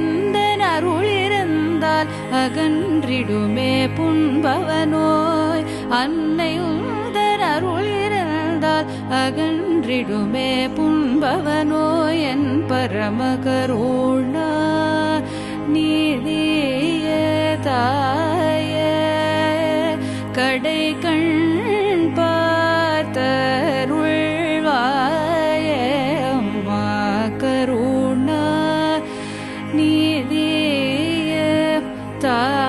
உந்தன் அருளிருந்தால் அகன்றிடுமே புண்பவனோய். அன்னை உந்தன் அருளிருந்தால் அகன்றிடுமே புண்பவனோய். என் பரமகருணா நீதிய தாயே கடை கண் பார்த்தருள்வாயே. அம்மா கருணா நீதிய தாயே